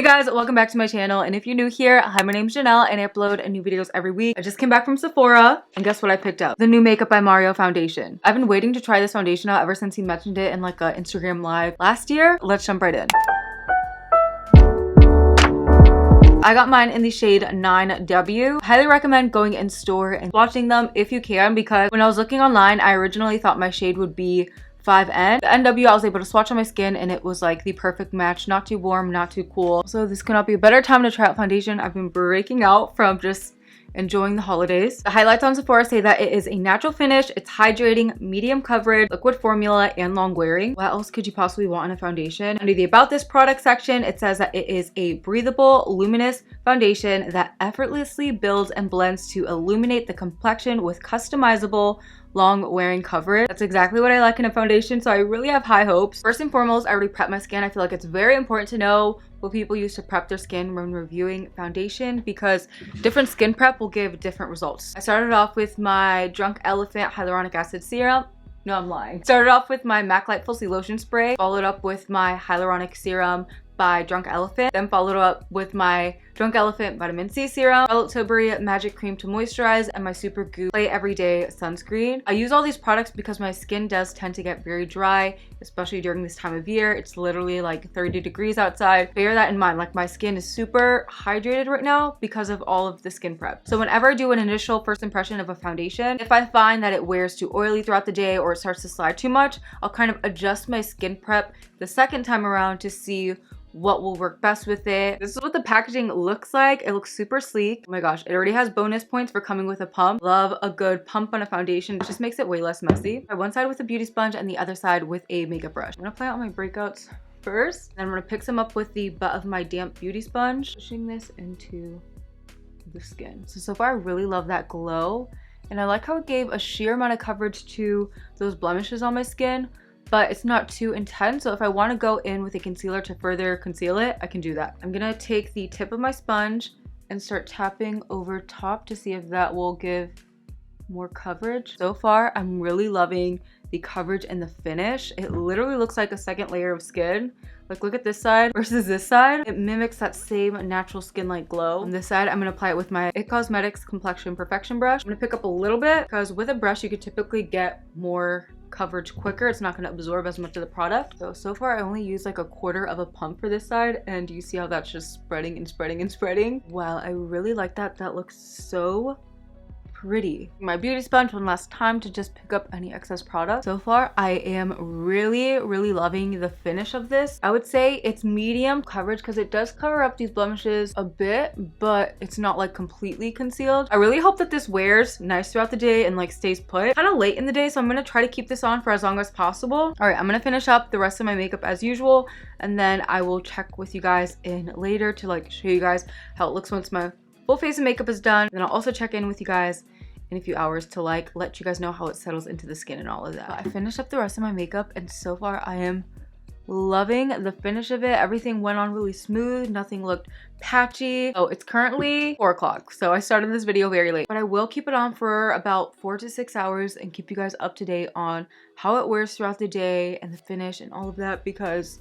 Hey guys, welcome back to my channel, and if you're new here, hi, my name's Janelle and I upload new videos every week. I just came back from Sephora and guess what I picked up? The new Makeup by Mario foundation. I've been waiting to try this foundation out ever since he mentioned it in like a Instagram live last year. Let's jump right in. I got mine in the shade 9W. Highly recommend going in store and swatching them if you can, because when I was looking online, I originally thought my shade would be 5N. The NW I was able to swatch on my skin and it was like the perfect match. Not too warm, not too cool. So this could not be a better time to try out foundation. I've been breaking out from just enjoying the holidays. The highlights on Sephora say that it is a natural finish, it's hydrating, medium coverage, liquid formula, and long wearing. What else could you possibly want in a foundation? Under the about this product section, it says that it is a breathable, luminous foundation that effortlessly builds and blends to illuminate the complexion with customizable long wearing coverage. That's exactly what I like in a foundation, so I really have high hopes. First and foremost, I already prepped my skin. I feel like it's very important to know what people use to prep their skin when reviewing foundation, because different skin prep will give different results. I started off with my Drunk Elephant Hyaluronic Acid Serum. No, I'm lying. Started off with my MAC Light Full Lotion Spray, followed up with my Hyaluronic Serum by Drunk Elephant, then followed up with my Drunk Elephant Vitamin C Serum, Tilbury Magic Cream to moisturize, and my Super Goop Play Everyday Sunscreen. I use all these products because my skin does tend to get very dry, especially during this time of year. It's literally like 30 degrees outside. Bear that in mind. Like, my skin is super hydrated right now because of all of the skin prep. So whenever I do an initial first impression of a foundation, if I find that it wears too oily throughout the day or it starts to slide too much, I'll kind of adjust my skin prep the second time around to see what will work best with it. This is what the packaging looks like. It looks super sleek. Oh my gosh, it already has bonus points for coming with a pump. Love a good pump on a foundation. It just makes it way less messy. One side with a beauty sponge and the other side with a makeup brush. I'm gonna apply it on my breakouts first. Then I'm gonna pick some up with the butt of my damp beauty sponge, pushing this into the skin. So far I really love that glow, and I like how it gave a sheer amount of coverage to those blemishes on my skin, but it's not too intense. So if I want to go in with a concealer to further conceal it, I can do that. I'm gonna take the tip of my sponge and start tapping over top to see if that will give more coverage. So far, I'm really loving the coverage and the finish. It literally looks like a second layer of skin. Like, look at this side versus this side. It mimics that same natural skin-like glow. On this side, I'm gonna apply it with my IT Cosmetics Complexion Perfection brush. I'm gonna pick up a little bit because with a brush, you could typically get more coverage quicker. It's not going to absorb as much of the product. So far I only used like a quarter of a pump for this side, and you see how that's just spreading and spreading and spreading. Wow, I really like that. That looks so pretty. My beauty sponge one last time to just pick up any excess product. So far I am really loving the finish of this. I would say it's medium coverage because it does cover up these blemishes a bit, but it's not like completely concealed. I really hope that this wears nice throughout the day and like stays put. Kind of late in the day, so I'm gonna try to keep this on for as long as possible. All right, I'm gonna finish up the rest of my makeup as usual, and then I will check with you guys in later to like show you guys how it looks once my full face of makeup is done. Then I'll also check in with you guys in a few hours to like let you guys know how it settles into the skin and all of that. I finished up the rest of my makeup, and so far I am loving the finish of it. Everything went on really smooth. Nothing looked patchy. Oh, it's currently 4 o'clock, so I started this video very late, but I will keep it on for about 4 to 6 hours and keep you guys up to date on how it wears throughout the day and the finish and all of that, because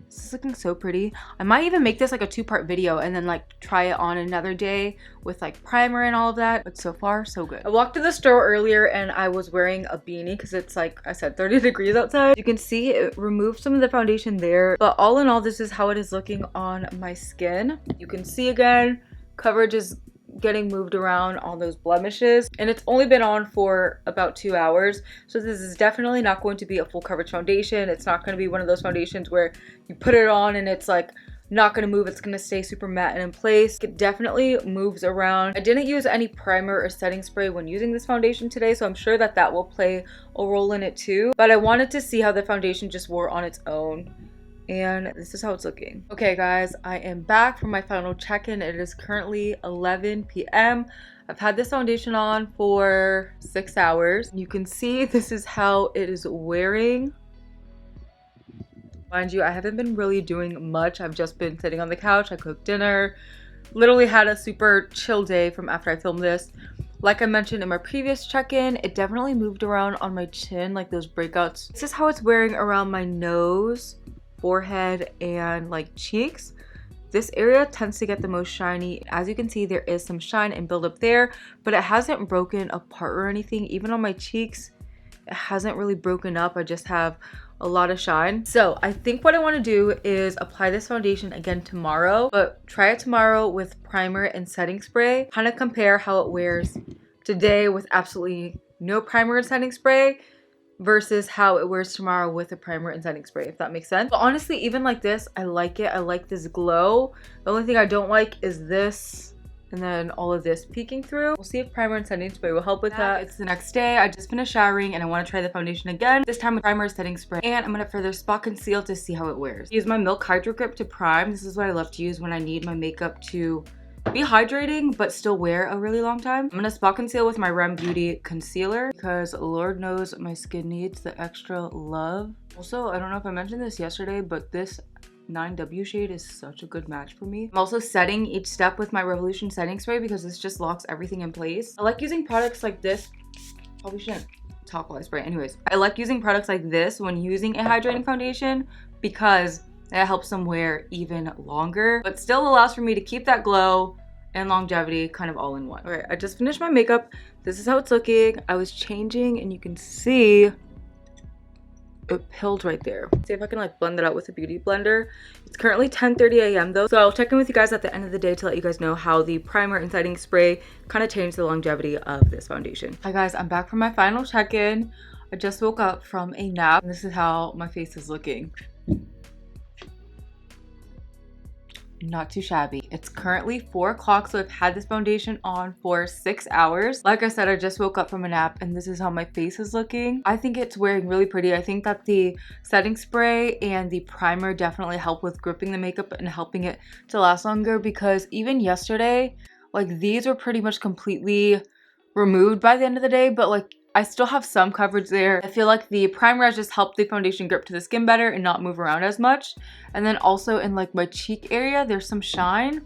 this is looking so pretty. I might even make this like a 2-part video and then like try it on another day with like primer and all of that, but so far so good. I walked to the store earlier and I was wearing a beanie because it's like I said 30 degrees outside. You can see it removed some of the foundation there, but all in all, this is how it is looking on my skin. You can see again, coverage is getting moved around on those blemishes, and it's only been on for about 2 hours, so this is definitely not going to be a full coverage foundation. It's not going to be one of those foundations where you put it on and it's like not going to move. It's going to stay super matte and in place. It definitely moves around. I didn't use any primer or setting spray when using this foundation today, so I'm sure that that will play a role in it too, but I wanted to see how the foundation just wore on its own, and this is how it's looking. Okay guys, I am back from my final check-in. It is currently 11 p.m. I've had this foundation on for 6 hours. You can see this is how it is wearing. Mind you, I haven't been really doing much. I've just been sitting on the couch. I cooked dinner, literally had a super chill day from after I filmed this. Like I mentioned in my previous check-in, it definitely moved around on my chin, like those breakouts. This is how it's wearing around my nose, forehead, and like cheeks. this area tends to get the most shiny. As you can see, there is some shine and buildup there, but it hasn't broken apart or anything. Even on my cheeks, it hasn't really broken up. I just have a lot of shine. So I think what I want to do is apply this foundation again tomorrow, but try it tomorrow with primer and setting spray. Kind of compare how it wears today with absolutely no primer and setting spray versus how it wears tomorrow with a primer and setting spray, if that makes sense. But honestly, even like this, I like it. I like this glow. The only thing I don't like is this and then all of this peeking through. We'll see if primer and setting spray will help with that. It's the next day. I just finished showering and I want to try the foundation again, this time with primer and setting spray, and I'm going to further spot conceal to see how it wears. Use my Milk Hydro Grip to prime. This is what I love to use when I need my makeup to be hydrating but still wear a really long time. I'm gonna spot conceal with my Rem Beauty concealer because Lord knows my skin needs the extra love. Also, I don't know if I mentioned this yesterday, but this 9W shade is such a good match for me. I'm also setting each step with my Revolution setting spray because this just locks everything in place. I like using products like this. Probably shouldn't talk while I spray. Anyways, I like using products like this when using a hydrating foundation because it helps them wear even longer, but still allows for me to keep that glow and longevity kind of all in one. All right, I just finished my makeup. This is how it's looking. I was changing and you can see it pilled right there. See if I can like blend it out with a beauty blender. It's currently 10:30 a.m. though, so I'll check in with you guys at the end of the day to let you guys know how the primer and setting spray kind of changed the longevity of this foundation. Hi guys, I'm back from my final check-in. I just woke up from a nap and this is how my face is looking. Not too shabby. It's currently 4 o'clock, so I've had this foundation on for 6 hours. Like I said, I just woke up from a nap and this is how my face is looking. I think it's wearing really pretty. I think that the setting spray and the primer definitely help with gripping the makeup and helping it to last longer, because even yesterday, like these were pretty much completely removed by the end of the day, but like I still have some coverage there. I feel like the primer has just helped the foundation grip to the skin better and not move around as much. And then also in like my cheek area, there's some shine,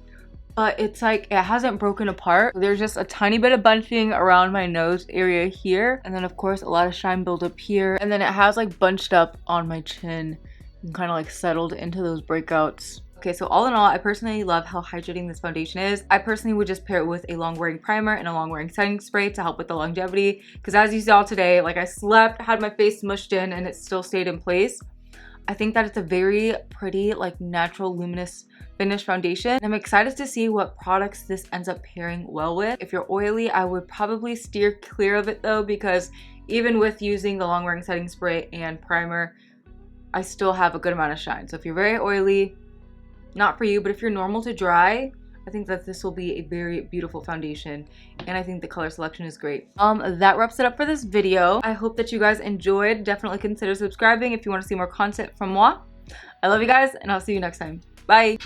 but it's like it hasn't broken apart. There's just a tiny bit of bunching around my nose area here. And then of course a lot of shine buildup here. And then it has like bunched up on my chin and kind of like settled into those breakouts. Okay, so all in all, I personally love how hydrating this foundation is. I personally would just pair it with a long-wearing primer and a long-wearing setting spray to help with the longevity. Because as you saw today, like I slept, had my face smushed in, and it still stayed in place. I think that it's a very pretty, like natural, luminous finish foundation. I'm excited to see what products this ends up pairing well with. If you're oily, I would probably steer clear of it though, because even with using the long-wearing setting spray and primer, I still have a good amount of shine. So if you're very oily, not for you, but if you're normal to dry, I think that this will be a very beautiful foundation, and I think the color selection is great. That wraps it up for this video. I hope that you guys enjoyed. Definitely consider subscribing if you want to see more content from moi. I love you guys, and I'll see you next time. Bye.